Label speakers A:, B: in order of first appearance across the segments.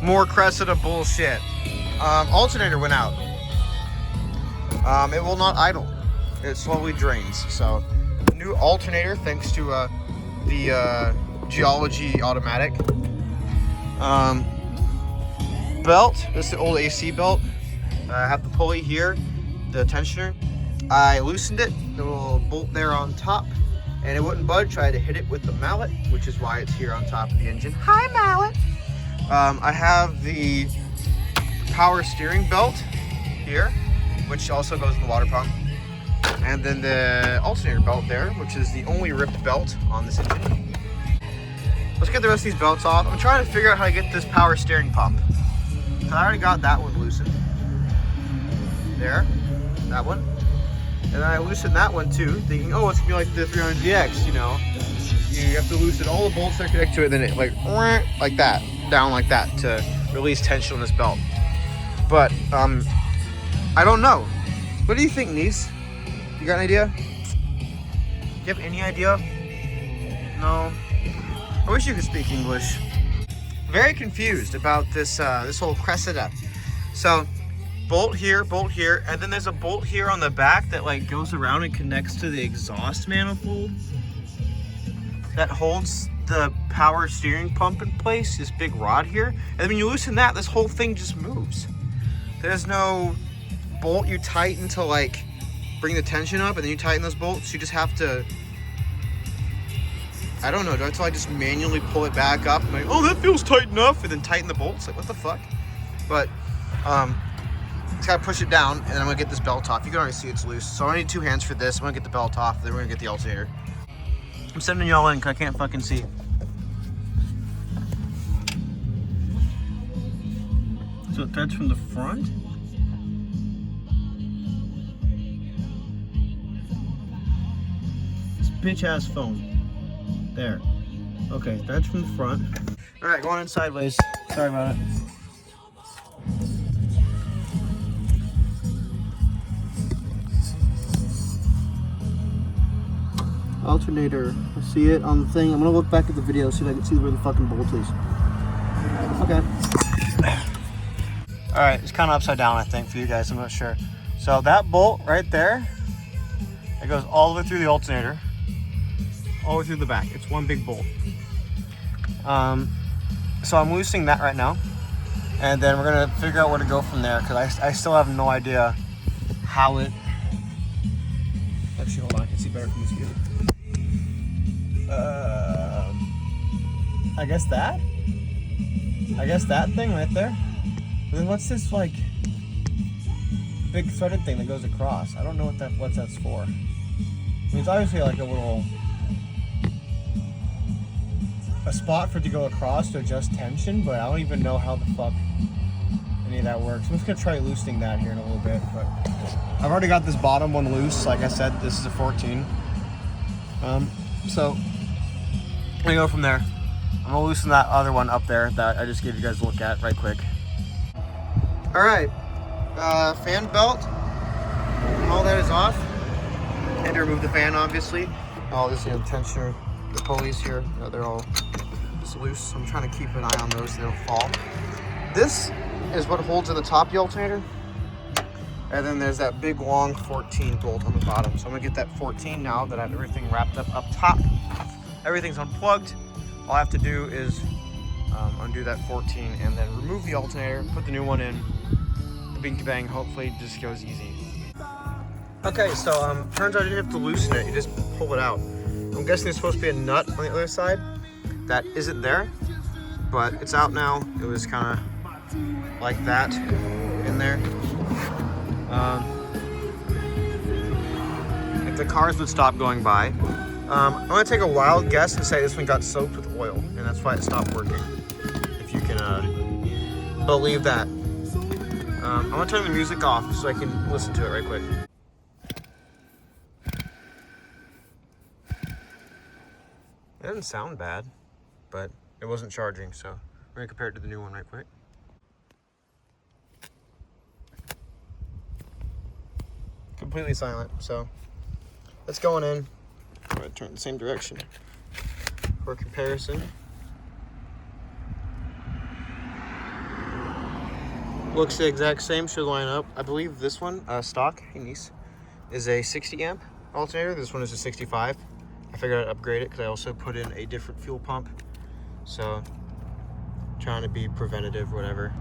A: More Cressida bullshit. Alternator went out. It will not idle. It slowly drains. So, new alternator thanks to the Geology automatic. Belt. This is the old AC belt. I have the pulley here, the tensioner. I loosened it. The little bolt there on top, and it wouldn't budge. I had to hit it with the mallet, which is why it's here on top of the engine. Hi, mallet. I have the power steering belt here, which also goes in the water pump. And then the alternator belt there, which is the only ripped belt on this engine. Let's get the rest of these belts off. I'm trying to figure out how to get this power steering pump. I already got that one loosened. There, that one. And then I loosened that one too, thinking, oh, it's gonna be like the 300DX, you know. You have to loosen all the bolts that connect to it, then it like that, down like that to release tension on this belt. But I don't know. What do you think, niece? You got an idea? Do you have any idea? No. I wish you could speak English. Very confused about this this whole Cressida. So bolt here, and then there's a bolt here on the back that like goes around and connects to the exhaust manifold that holds the power steering pump in place, this big rod here. And then when you loosen that, this whole thing just moves. There's no bolt you tighten to like bring the tension up, and then you tighten those bolts. You just have to, I don't know, until I just manually pull it back up. I'm like, oh, that feels tight enough, and then tighten the bolts. Like, what the fuck? But just gotta push it down, and then I'm gonna get this belt off. You can already see it's loose, so I need 2 hands for this. I'm gonna get the belt off, then we're gonna get the alternator. I'm sending y'all in because I can't fucking see. So it threads from the front? This bitch ass phone. There. Okay, threads from the front. Alright, going in sideways. Sorry about it. Alternator. I see it on the thing. I'm gonna look back at the video so that I can see where the fucking bolt is. Okay. Alright, it's kind of upside down, I think, for you guys. I'm not sure. So that bolt right there, it goes all the way through the alternator, all the way through the back. It's one big bolt. So I'm loosening that right now, and then we're gonna figure out where to go from there, because I still have no idea how it. Actually, hold on, I can see better from this view. I guess that thing right there. But then what's this like big threaded thing that goes across? I don't know what that's for. I mean, it's obviously like a spot for it to go across to adjust tension, but I don't even know how the fuck any of that works. I'm just gonna try loosening that here in a little bit, but I've already got this bottom one loose. Like I said, this is a 14. So I'm gonna go from there. I'm gonna loosen that other one up there that I just gave you guys a look at right quick. All right, fan belt, all that is off. And to remove the fan, obviously. All this, the tensioner, the pulleys here, they're all just loose. I'm trying to keep an eye on those so they don't fall. This is what holds in the top of the alternator. And then there's that big long 14 bolt on the bottom. So I'm gonna get that 14 now that I have everything wrapped up top. Everything's unplugged. All I have to do is undo that 14 and then remove the alternator, put the new one in. The bing bang hopefully just goes easy. Okay, so turns out you didn't have to loosen it, you just pull it out. I'm guessing there's supposed to be a nut on the other side that isn't there, but it's out now. It was kind of like that in there. If the cars would stop going by. I'm gonna take a wild guess and say this one got soaked with oil, and that's why it stopped working. If you can believe that. I'm gonna turn the music off so I can listen to it right quick. It doesn't sound bad, but it wasn't charging, so we're gonna compare it to the new one right quick. Completely silent, so that's going in. I'm gonna turn the same direction for comparison. Looks the exact same, should line up. I believe this one, stock, hey niece, is a 60 amp alternator. This one is a 65. I figured I'd upgrade it because I also put in a different fuel pump. So, trying to be preventative, whatever.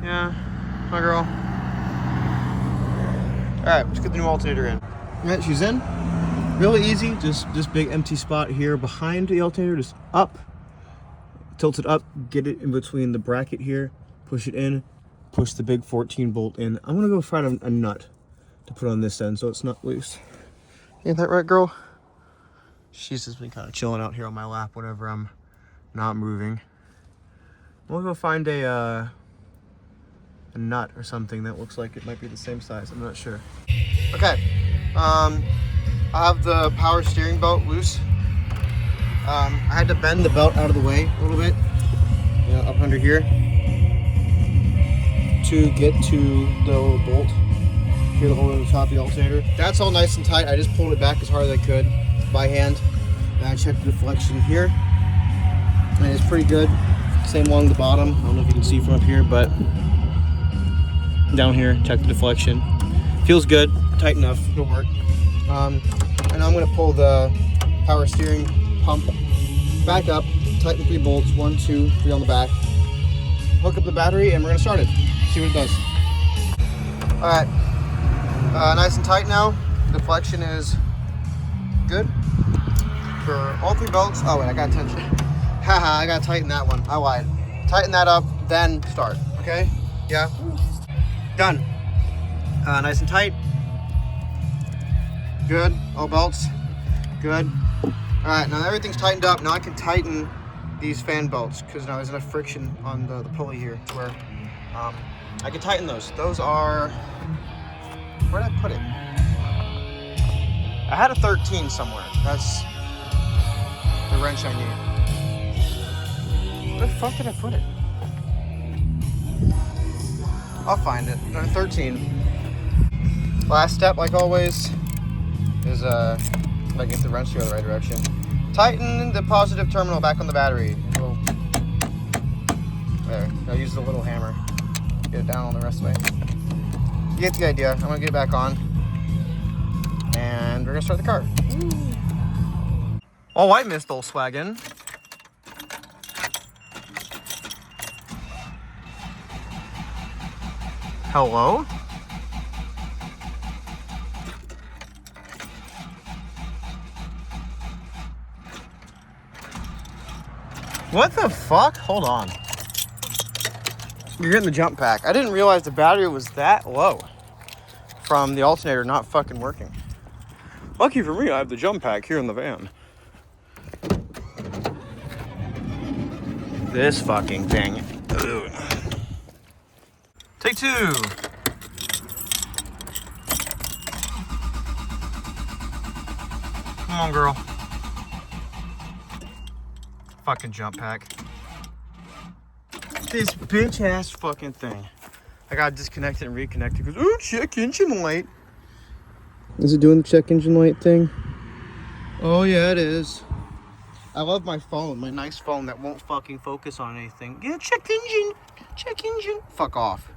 A: Yeah, my girl. All right, let's get the new alternator in. All right, she's in. Really easy, just this big empty spot here behind the alternator, just up, tilt it up, get it in between the bracket here, push it in, push the big 14 bolt in. I'm gonna go find a nut to put on this end so it's not loose. Ain't that right, girl? She's just been kind of chilling out here on my lap whenever I'm not moving. We'll go find a nut or something that looks like it might be the same size. I'm not sure. Okay, I have the power steering belt loose. I had to bend the belt out of the way a little bit, you know, up under here, to get to the little bolt here, the hole in the top of the alternator. That's all nice and tight. I just pulled it back as hard as I could by hand. And I checked the deflection here, and it's pretty good. Same along the bottom. I don't know if you can see from up here, but down here, check the deflection. Feels good, tight enough, it'll work. And I'm gonna pull the power steering pump back up, tighten 3 bolts, 1, 2, 3 on the back. Hook up the battery, and we're gonna start it. See what it does. All right, nice and tight now. Deflection is good for all 3 belts. Oh wait, I got tension. Haha, I gotta tighten that one. I lied. Tighten that up, then start. Okay? Yeah. Done. Nice and tight. Good. All belts. Good. All right, now everything's tightened up. Now I can tighten these fan belts because now there's enough friction on the pulley here to where I can tighten those. Those are, where did I put it? I had a 13 somewhere. That's the wrench I need. Where the fuck did I put it? I'll find it. 13. Last step, like always, is making the wrench go the right direction. Tighten the positive terminal back on the battery. There. I'll use the little hammer. Get it down on the rest of the way. You get the idea. I'm gonna get it back on, and we're gonna start the car. All white, Miss Volkswagen. Hello? What the fuck? Hold on. You're getting the jump pack. I didn't realize the battery was that low from the alternator not fucking working. Lucky for me, I have the jump pack here in the van. This fucking thing. Ugh. Take 2. Come on, girl. Fucking jump pack. This bitch ass fucking thing. I gotta disconnect it and reconnect it because, ooh, check engine light. Is it doing the check engine light thing? Oh yeah, it is. I love my phone, my nice phone that won't fucking focus on anything. Yeah, check engine, check engine. Fuck off.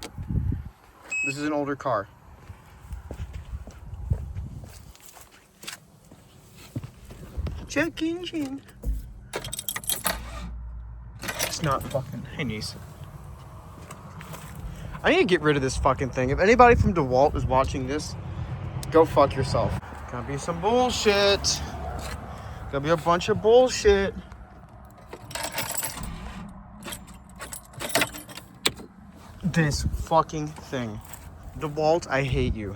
A: This is an older car. Check engine. It's not fucking, hey niece. I need to get rid of this fucking thing. If anybody from DeWalt is watching this, go fuck yourself. Gonna be some bullshit. Gonna be a bunch of bullshit. This fucking thing. DeWalt, I hate you.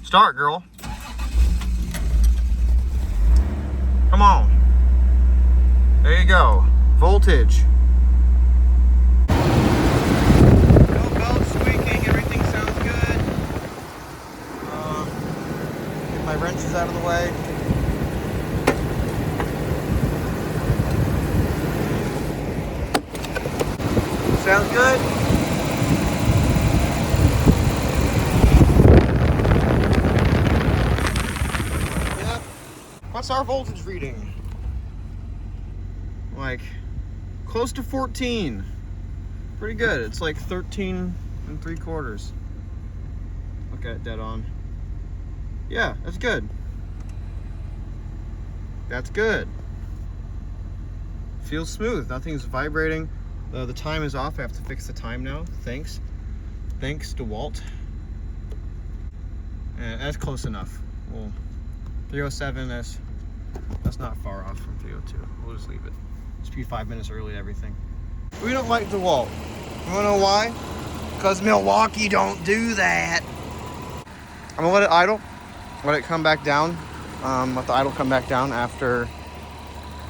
A: Start, girl. Come on. There you go. Voltage. No belt squeaking. Everything sounds good. Get my wrenches out of the way. Sounds good. Yeah. What's our voltage reading? Like close to 14. pretty good. It's like 13 3/4. Look at it dead on. Yeah, that's good. That's good. Feels smooth. Nothing's vibrating. The time is off. I have to fix the time now. Thanks to Walt. And that's close enough. Well, 307. That's not far off from 302. We'll just leave it. Just be 5 minutes early. Everything. We don't like DeWalt. You wanna know why? Because Milwaukee don't do that. I'm gonna let it idle. Let it come back down. Let the idle come back down after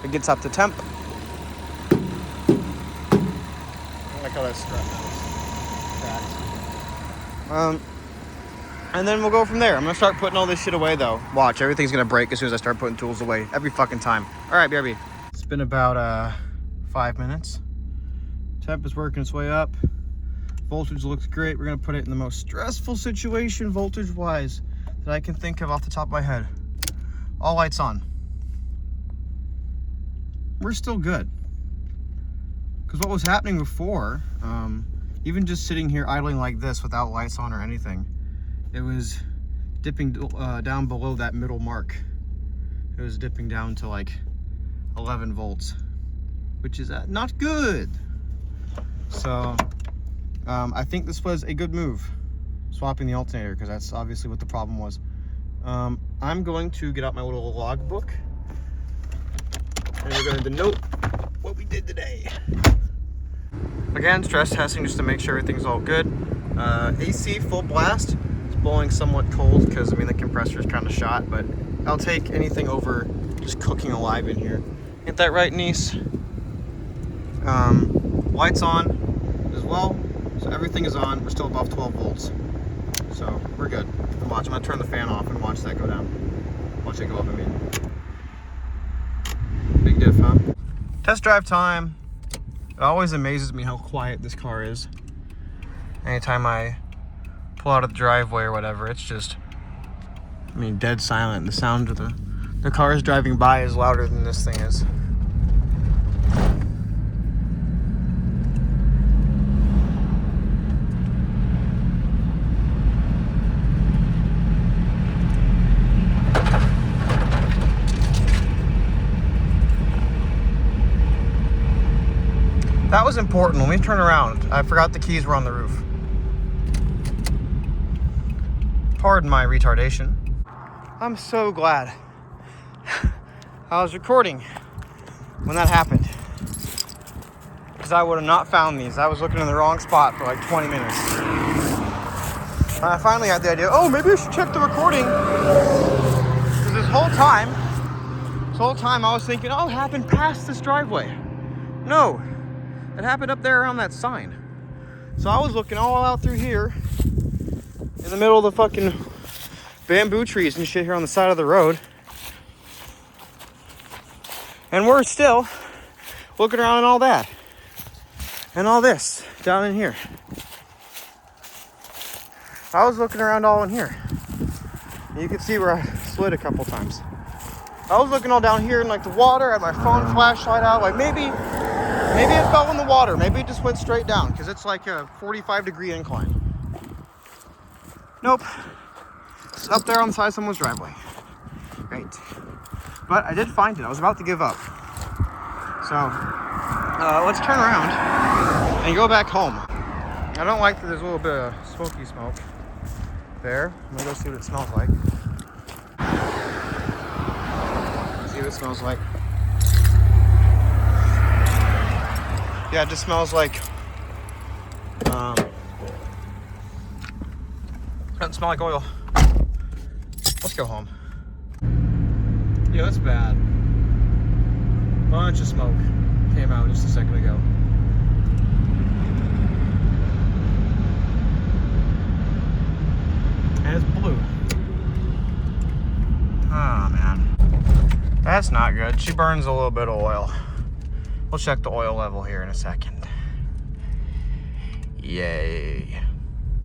A: it gets up to temp. I like how that's strapped. And then we'll go from there. I'm gonna start putting all this shit away though. Watch, everything's gonna break as soon as I start putting tools away. Every fucking time. All right, BRB. It's been about 5 minutes. Temp is working its way up. Voltage looks great. We're gonna put it in the most stressful situation voltage-wise that I can think of off the top of my head. All lights on. We're still good. Because what was happening before, even just sitting here idling like this without lights on or anything, it was dipping down below that middle mark. It was dipping down to like 11 volts, which is not good. So I think this was a good move, swapping the alternator, because that's obviously what the problem was. I'm going to get out my little log book, and we're going to note what we did today. Again, stress testing just to make sure everything's all good. AC full blast. It's blowing somewhat cold because, I mean, the compressor is kind of shot, but I'll take anything over just cooking alive in here. Ain't that right, niece? Lights on as well. So everything is on. We're still above 12 volts. So we're good. Watch, I'm gonna turn the fan off and watch that go down. Watch it go up, I mean. Big diff, huh? Test drive time. It always amazes me how quiet this car is. Anytime I pull out of the driveway or whatever, it's just, I mean, dead silent. The sound of the cars driving by is louder than this thing is. That was important. When we turn around, I forgot the keys were on the roof. Pardon my retardation. I'm so glad I was recording when that happened, because I would have not found these. I was looking in the wrong spot for like 20 minutes. I finally had the idea, oh, maybe I should check the recording. Because this whole time I was thinking, oh, it happened past this driveway. No. It happened up there around that sign. So I was looking all out through here in the middle of the fucking bamboo trees and shit here on the side of the road. And we're still looking around and all that. And all this down in here. I was looking around all in here. You can see where I slid a couple times. I was looking all down here in like the water, I had my phone flashlight out, like maybe it fell in the water. Maybe it just went straight down because it's like a 45-degree incline. Nope. It's up there on the side of someone's driveway. Great. But I did find it. I was about to give up. So, let's turn around and go back home. I don't like that there's a little bit of smoky smoke there. I'm gonna go see what it smells like. See what it smells like. Yeah, it just smells like, doesn't smell like oil. Let's go home. Yeah, that's bad. Bunch of smoke came out just a second ago. And it's blue. Oh, man. That's not good. She burns a little bit of oil. We'll check the oil level here in a second. Yay.